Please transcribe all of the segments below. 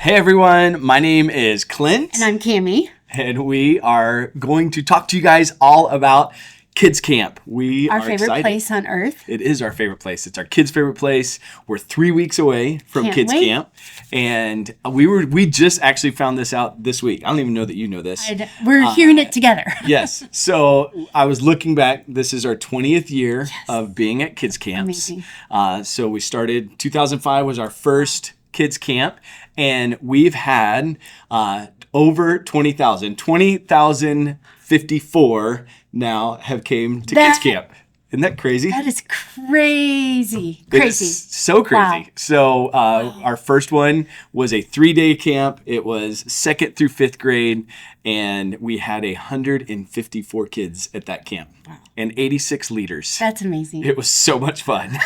Hey everyone, my name is Clent. And I'm Cami. And we are going to talk to you guys all about kids camp. We Our are favorite excited. place on earth. It is our favorite place. It's our kids' favorite place. We're 3 weeks away from Can't kids wait. camp. And we just actually found this out this week. I don't even know that you know this. We're hearing it together. Yes. So I was looking back. This is our 20th year of being at kids camps. Amazing. So we started, 2005 was our first kids camp. And we've had over 20,054 now have came to kids camp. Isn't that crazy? That is crazy. It's so crazy. Wow. So our first one was a 3-day camp. It was 2nd through 5th grade, and we had 154 kids at that camp and 86 leaders. That's amazing. It was so much fun.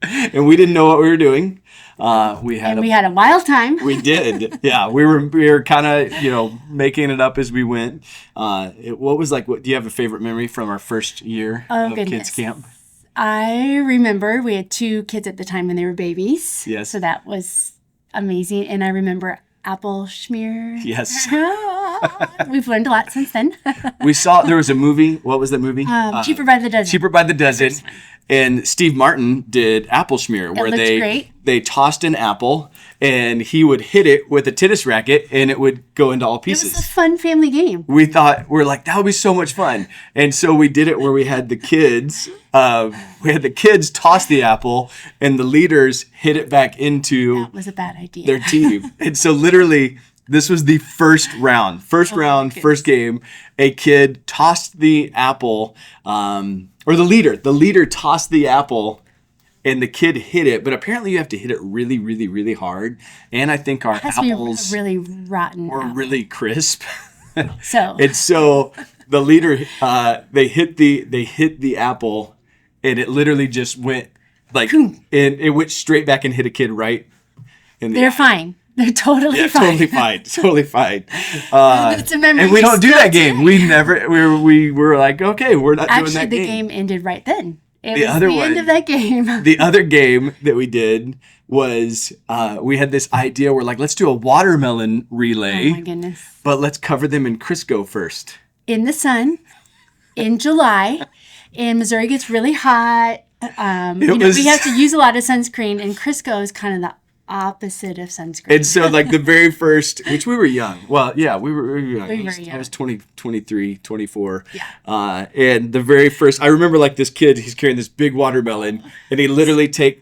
And we didn't know what we were doing. We had a wild time. We did. Yeah, we were kind of, making it up as we went. What do you have a favorite memory from our first year of kids camp? I remember we had 2 kids at the time when they were babies. Yes. So that was amazing. And I remember apple schmear. Yes. We've learned a lot since then. We saw, there was a movie. What was that movie? Cheaper by the dozen. Cheaper by the dozen. And Steve Martin did apple schmear, where they tossed an apple and he would hit it with a tennis racket and it would go into all pieces. It was a fun family game. We're like, that would be so much fun. And so we did it where we had the kids toss the apple and the leaders hit it back into That was a bad idea. their team. And so literally this was the first round, first game. A kid tossed the apple, or the leader tossed the apple and the kid hit it, but apparently you have to hit it really, really, really hard. And I think our apples really rotten were apple. really crisp. So And so the leader, they hit the apple and it literally just went and it went straight back and hit a kid right in the eye. they're fine. They're totally fine. Totally fine. It's a memory. And we don't do that game. We were like, okay, we're not doing that Actually, the game. game ended right then. It The was other the end one- of that game. The other game that we did was we had this idea. We're like, let's do a watermelon relay, Oh my goodness. but let's cover them in Crisco first. In the sun, in July, and Missouri gets really hot. We have to use a lot of sunscreen, and Crisco is kind of the opposite of sunscreen. And so like the very first, which we were young. Well, yeah, we were young. We were young. I was 20, 23, 24. Yeah. And the very first, I remember like this kid, he's carrying this big watermelon and he literally took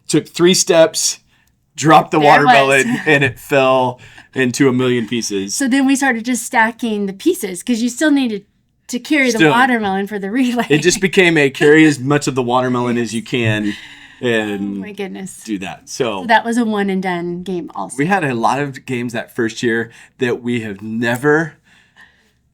3 steps, dropped the watermelon and it fell into a million pieces. So then we started just stacking the pieces because you still needed to carry the watermelon for the relay. It just became a carry as much of the watermelon as you can and oh my goodness. do that. So that was a one and done game also. we had a lot of games that first year that we have never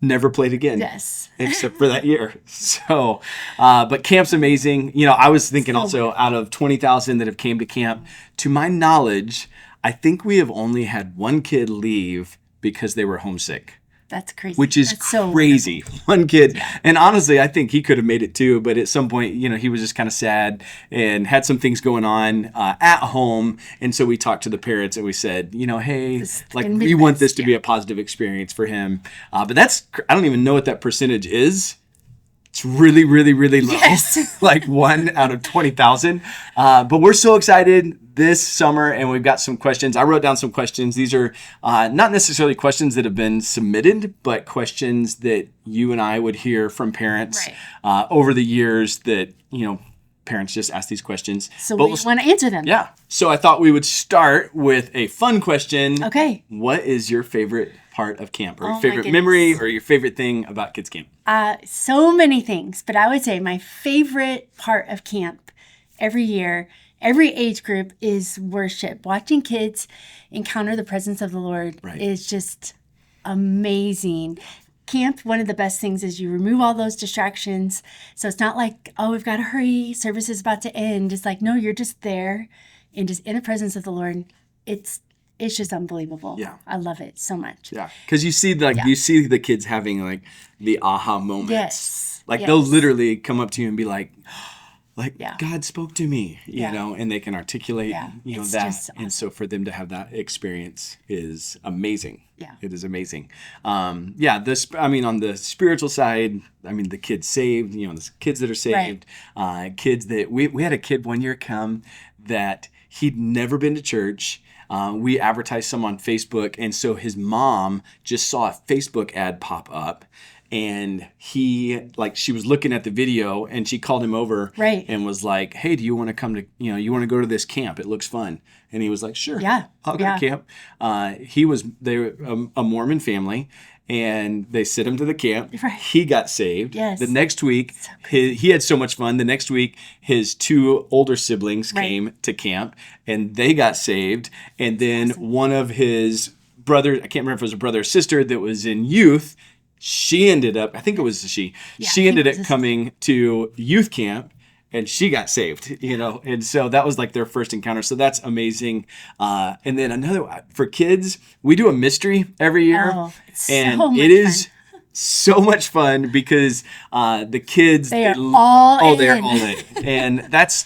played again. Yes. Except for that year. So, but camp's amazing. I was thinking also out of 20,000 that have came to camp, to my knowledge, I think we have only had one kid leave because they were homesick. That's crazy. Which is That's so crazy. One kid. And honestly, I think he could have made it too. But at some point, he was just kind of sad and had some things going on at home. And so we talked to the parents and we said, hey, we want this to be a positive experience for him. But I don't even know what that percentage is. It's really, really, really low. Yes. Like 1 out of 20,000. But we're so excited this summer, and we've got some questions. I wrote down some questions. These are not necessarily questions that have been submitted, but questions that you and I would hear from parents over the years that, parents just ask these questions. So we want to answer them. Yeah. So I thought we would start with a fun question. Okay. What is your favorite part of camp, or your my favorite goodness. memory, or your favorite thing about kids camp? So many things, but I would say my favorite part of camp every year, every age group, is worship. Watching kids encounter the presence of the Lord is just amazing. Camp, one of the best things is you remove all those distractions. So it's not like, oh, we've got to hurry, service is about to end. It's like, no, you're just there and just in the presence of the Lord. It's just unbelievable. Yeah. I love it so much. Yeah. Because you see the kids having like the aha moments. Yes. Like they'll literally come up to you and be like, like Yeah. God spoke to me, you know, and they can articulate, you know, It's that. just And so for them to have that experience is amazing. Yeah. It is amazing. I mean, on the spiritual side, I mean, the kids saved, you know, the kids that are saved, kids that we had a kid one year come that he'd never been to church. We advertised some on Facebook. And so his mom just saw a Facebook ad pop up. And she was looking at the video and she called him over and was like, hey, do you want to come to, you know, you want to go to this camp? It looks fun. And he was like, sure, I'll go to camp. They were a Mormon family and they sent him to the camp. Right. He got saved. Yes. The next week, he had so much fun. The next week, his two older siblings came to camp and they got saved. And then one of his brothers, I can't remember if it was a brother or sister that was in youth, she ended up, I think it was she ended up coming to youth camp and she got saved, you know, and so that was like their first encounter. So that's amazing. And then another, for kids, we do a mystery every year. Oh, it's and so much it is fun. So much fun because the kids, they're all in. And that's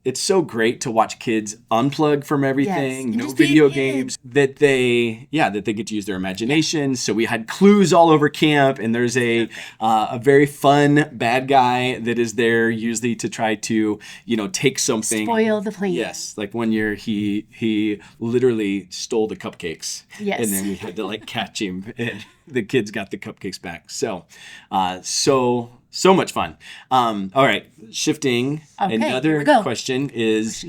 it's so great to watch kids unplug from everything, no video games, that they get to use their imagination. So we had clues all over camp, and there's a very fun bad guy that is there usually to try to, you know, take something. Spoil the plan. Yes. Like one year he literally stole the cupcakes. Yes. And then we had to like catch him, and the kids got the cupcakes back. So, so much fun. All right, shifting. Another question is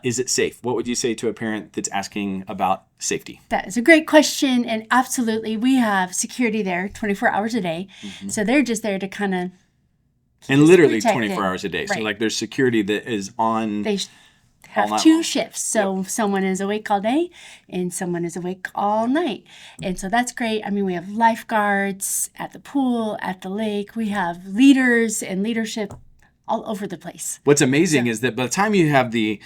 it safe? What would you say to a parent that's asking about safety? That is a great question. And absolutely, we have security there 24 hours a day. Mm-hmm. So they're just there to kind of and literally 24 hours a day. Right. So like there's security that is on. They have two shifts. So someone is awake all day and someone is awake all night. And so that's great. I mean, we have lifeguards at the pool, at the lake. We have leaders and leadership all over the place. What's amazing is that by the time you have the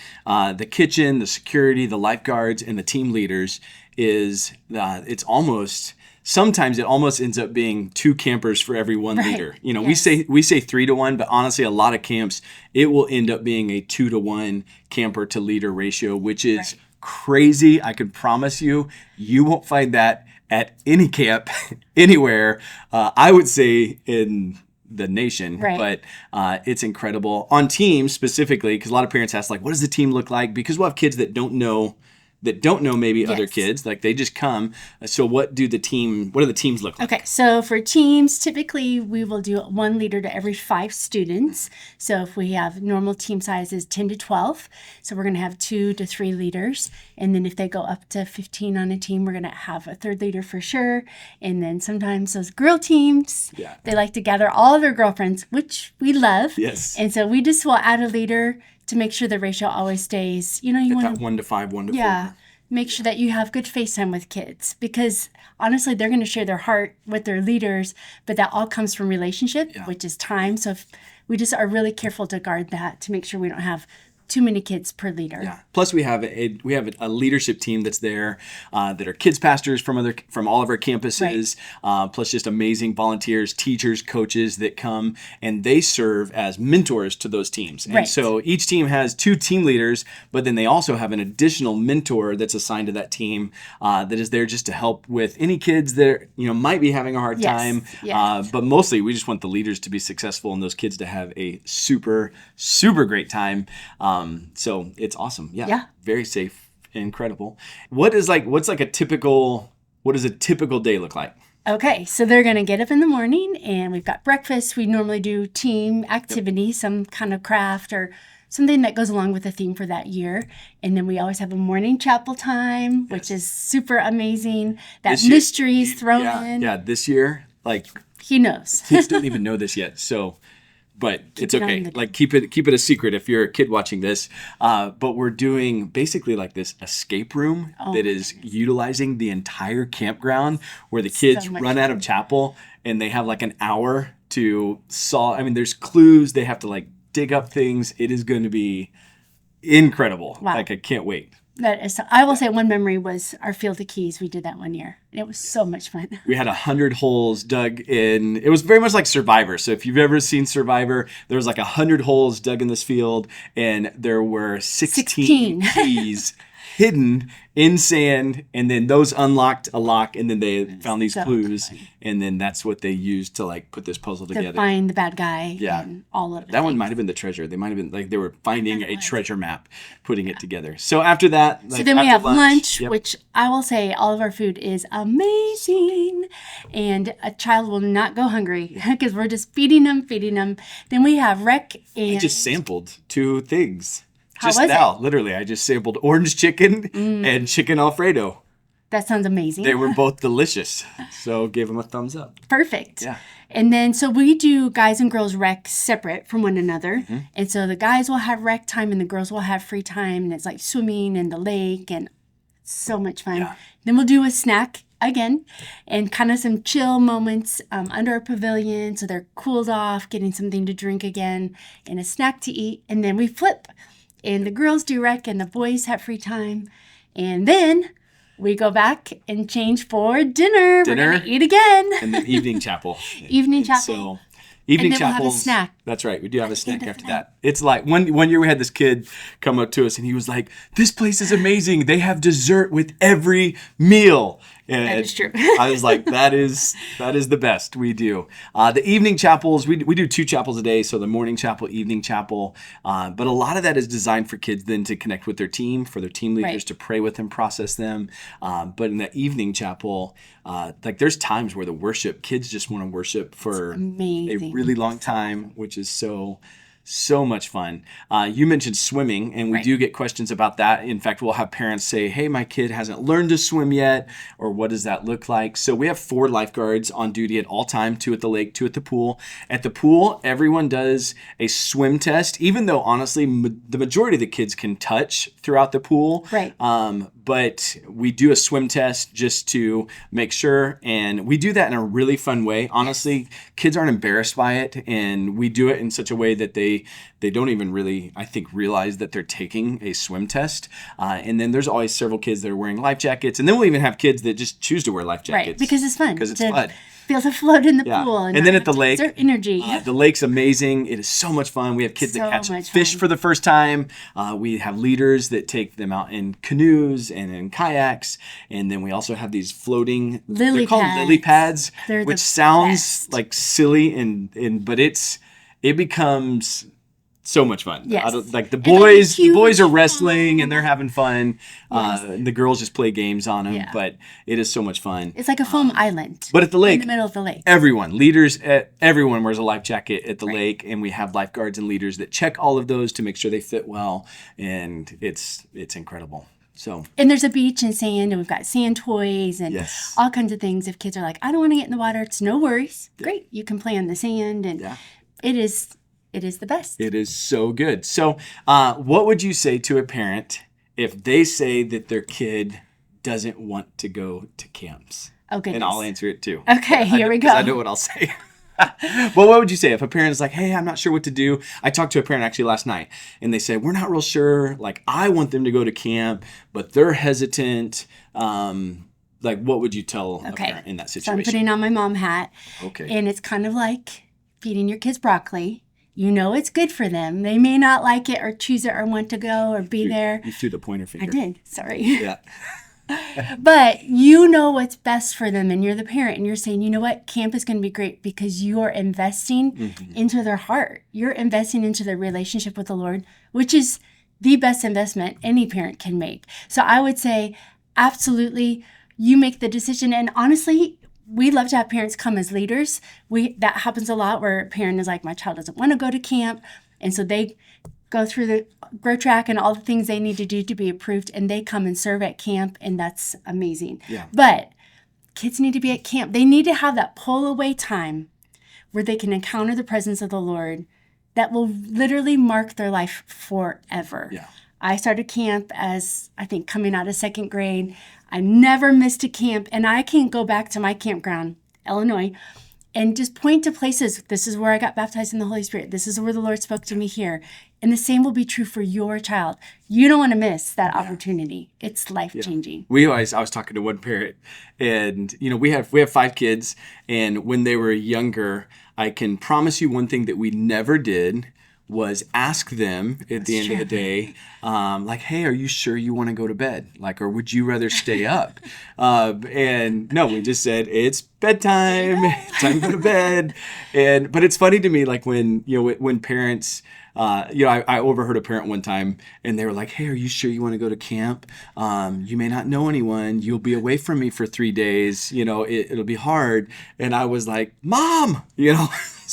kitchen, the security, the lifeguards, and the team leaders, sometimes it almost ends up being 2 campers for every 1 leader. You know, we say 3 to 1, but honestly, a lot of camps, it will end up being a 2 to 1 camper to leader ratio, which is crazy. I can promise you won't find that at any camp anywhere. I would say in the nation, but it's incredible. On teams specifically, because a lot of parents ask, like, what does the team look like? Because we'll have kids that don't know maybe other kids, like they just come. So what do the teams look like? Okay, so for teams, typically we will do 1 leader to every 5 students. So if we have normal team sizes 10 to 12, so we're going to have 2 to 3 leaders. And then if they go up to 15 on a team, we're going to have a 3rd leader for sure. And then sometimes those girl teams, they like to gather all of their girlfriends, which we love. Yes. And so we just will add a leader to make sure the ratio always stays, you want that 1 to 5, 1 to 4. Yeah. Make sure that you have good FaceTime with kids, because honestly, they're going to share their heart with their leaders, but that all comes from relationship, which is time. So if we just are really careful to guard that to make sure we don't have too many kids per leader. Yeah. Plus, we have a leadership team that's there that are kids pastors from all of our campuses. Plus, just amazing volunteers, teachers, coaches that come and they serve as mentors to those teams. And so each team has 2 team leaders, but then they also have an additional mentor that's assigned to that team that is there just to help with any kids that might be having a hard time. Yes. But mostly, we just want the leaders to be successful and those kids to have a super, super great time. So it's awesome. Yeah. Very safe, incredible. What does a typical day look like? Okay, so they're going to get up in the morning and we've got breakfast. We normally do team activity, some kind of craft or something that goes along with the theme for that year. And then we always have a morning chapel time, which is super amazing. That mystery's thrown in. Yeah, this year, he knows. Kids don't even know this yet, so... But it's okay. Keep it a secret if you're a kid watching this. But we're doing basically like this escape room that is utilizing the entire campground, where the kids run out of chapel and they have like an hour to solve. I mean, there's clues. They have to dig up things. It is going to be incredible. Wow. I can't wait. That is, I will say one memory was our Field of Keys. We did that one year. And it was so much fun. We had 100 holes dug in. It was very much like Survivor. So if you've ever seen Survivor, there was like 100 holes dug in this field, and there were 16 keys hidden in sand, and then those unlocked a lock, and then they found these clues, and then that's what they used to like put this puzzle together. To find the bad guy. Yeah, and all of it. That one might have been the treasure. They might have been like they were finding a treasure map, putting it together. So after that, so then we have lunch, which I will say all of our food is amazing, and a child will not go hungry because we're just feeding them. Then we have rec, and I just sampled 2 things. How just was now, it? literally, I just sampled orange chicken and chicken Alfredo. That sounds amazing. They were both delicious, so gave them a thumbs up. Perfect. Yeah. And then, so we do guys and girls rec separate from one another. Mm-hmm. And so the guys will have rec time and the girls will have free time. And it's like swimming in the lake and so much fun. Yeah. Then we'll do a snack again and kind of some chill moments under a pavilion. So they're cooled off, getting something to drink again and a snack to eat. And then we flip. And the girls do rec and the boys have free time. And then we go back and change for dinner. We're going to eat again. And then evening chapel. Evening chapel. So evening chapel. We'll have a snack. That's right. We do have a snack after that. It's like one year we had this kid come up to us and he was like, "This place is amazing. They have dessert with every meal." And that is true. I was like, that is the best we do. The evening chapels, we do 2 chapels a day. So the morning chapel, evening chapel. But a lot of that is designed for kids then to connect with their team, for their team leaders to pray with them, process them. But in the evening chapel, like there's times where the worship, kids just want to worship for a really long time, which is so much fun. You mentioned swimming, and we do get questions about that. In fact, we'll have parents say, "Hey, my kid hasn't learned to swim yet," or "What does that look like?" So we have 4 lifeguards on duty at all time, 2 at the lake, 2 at the pool. At the pool, everyone does a swim test, even though honestly, the majority of the kids can touch throughout the pool. Right. But we do a swim test just to make sure, and we do that in a really fun way. Honestly, kids aren't embarrassed by it, and we do it in such a way that they don't even really, I think, realize that they're taking a swim test. And then there's always several kids that are wearing life jackets, and then we'll even have kids that just choose to wear life jackets. Right, because it's fun. Because it's fun. Be able to float in the pool. And then at the lake, their energy. The lake's amazing. It is so much fun. We have kids that catch fish for the first time. We have leaders that take them out in canoes and in kayaks. And then we also have these floating lily pads, which sounds best. Like silly, but it becomes so much fun. Yes. Like the boys are wrestling and they're having fun. Yes. The girls just play games on them, but it is so much fun. It's like a foam island. But at the lake, in the middle of the lake, everyone wears a life jacket at the lake, and we have lifeguards and leaders that check all of those to make sure they fit well, and it's incredible. So. And there's a beach and sand, and we've got sand toys and all kinds of things. If kids are like, "I don't want to get in the water," it's no worries. Yeah. Great, you can play on the sand, and it is the best. It is so good. So what would you say to a parent if they say that their kid doesn't want to go to camps? Oh, goodness. And I'll answer it too. Okay, here we go. I know what I'll say. Well, what would you say if a parent's like, "Hey, I'm not sure what to do"? I talked to a parent actually last night, and they said, "We're not real sure. Like, I want them to go to camp, but they're hesitant." Like, what would you tell a parent in that situation? So I'm putting on my mom hat. Okay. And it's kind of like feeding your kids broccoli. You know it's good for them. They may not like it or choose it or want to go or be there. You threw the pointer finger. I did. Sorry. Yeah. But you know what's best for them, and you're the parent, and you're saying, "You know what? Camp is going to be great because you are investing into their heart. You're investing into their relationship with the Lord, which is the best investment any parent can make." So I would say, absolutely, you make the decision. And honestly, we love to have parents come as leaders. That happens a lot where a parent is like, "My child doesn't want to go to camp," and so they go through the grow track and all the things they need to do to be approved, and they come and serve at camp, and that's amazing. Yeah. But kids need to be at camp. They need to have that pull away time where they can encounter the presence of the Lord that will literally mark their life forever. Yeah. I started camp as, I think, coming out of 2nd grade. I never missed a camp, and I can go back to my campground, Illinois, and just point to places. This is where I got baptized in the Holy Spirit. This is where the Lord spoke to me here. And the same will be true for your child. You don't want to miss that opportunity. It's life-changing. I was talking to one parent, and we have 5 kids, and when they were younger, I can promise you one thing that we never did was ask them at the end of the day, like, hey, are you sure you want to go to bed? Like, or would you rather stay up? And no, we just said, it's bedtime, it's time to go to bed. But it's funny to me, like when parents, I overheard a parent one time, and they were like, hey, are you sure you want to go to camp? You may not know anyone. You'll be away from me for 3 days. It'll be hard. And I was like, Mom,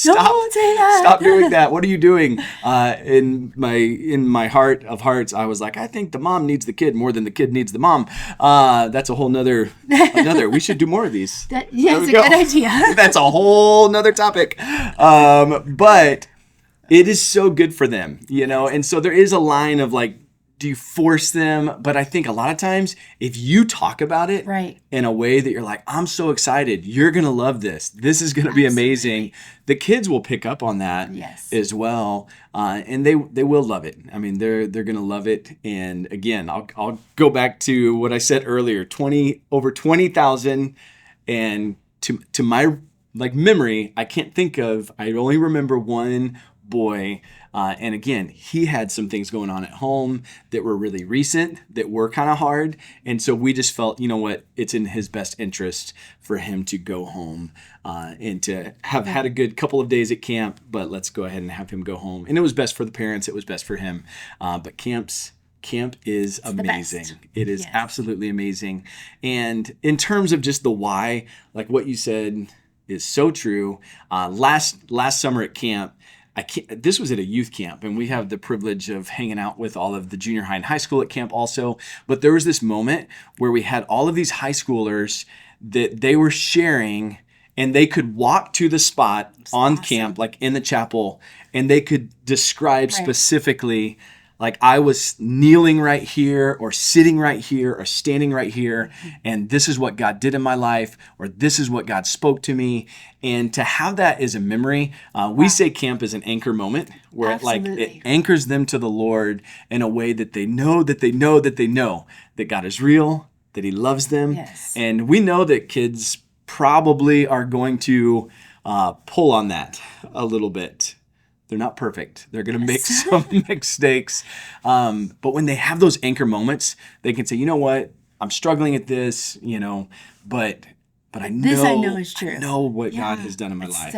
Don't say that. Stop doing that. What are you doing? In my heart of hearts, I was like, I think the mom needs the kid more than the kid needs the mom. That's a whole nother. We should do more of these. It's a good idea. That's a whole nother topic. But it is so good for them, And so there is a line of like, do you force them? But I think a lot of times if you talk about it in a way that you're like, I'm so excited, you're going to love this. This is going to be amazing. The kids will pick up on that as well. And they will love it. I mean, they're going to love it. And again, I'll go back to what I said earlier, over 20,000. And to my memory, I can't think of, I only remember one boy. And again, he had some things going on at home that were really recent, that were kind of hard. And so we just felt, you know what, it's in his best interest for him to go home and to have had a good couple of days at camp, but let's go ahead and have him go home. And it was best for the parents. It was best for him. But camp is amazing. It is absolutely amazing. And in terms of just the why, like what you said is so true. Last summer at camp, this was at a youth camp, and we have the privilege of hanging out with all of the junior high and high school at camp also. But there was this moment where we had all of these high schoolers that they were sharing, and they could walk to the spot on camp, like in the chapel, and they could describe specifically, like, I was kneeling right here or sitting right here or standing right here, and this is what God did in my life, or this is what God spoke to me. And to have that as a memory, we say camp is an anchor moment where it anchors them to the Lord in a way that they know that God is real, that he loves them. Yes. And we know that kids probably are going to pull on that a little bit. They're not perfect. They're going to make some mistakes. But when they have those anchor moments, they can say, you know what? I'm struggling at this, but I know this I know is true. I know what God has done in my life.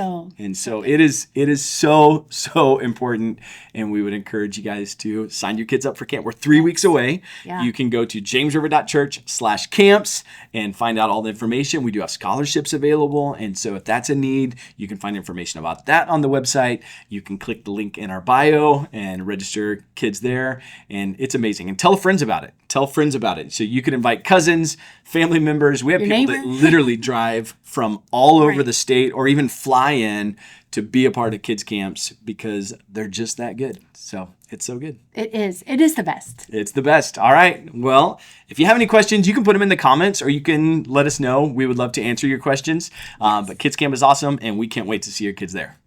So it is so important. And we would encourage you guys to sign your kids up for camp. We're 3 weeks away. Yeah. You can go to jamesriver.church/camps and find out all the information. We do have scholarships available. And so if that's a need, you can find information about that on the website. You can click the link in our bio and register kids there. And it's amazing. And tell friends about it. So you can invite cousins, family members. We have your people neighbor. that literally drive from all over the state or even fly in to be a part of kids camps because they're just that good. So it's so good. It is. It is the best. It's the best. All right. Well, if you have any questions, you can put them in the comments or you can let us know. We would love to answer your questions. But kids camp is awesome and we can't wait to see your kids there.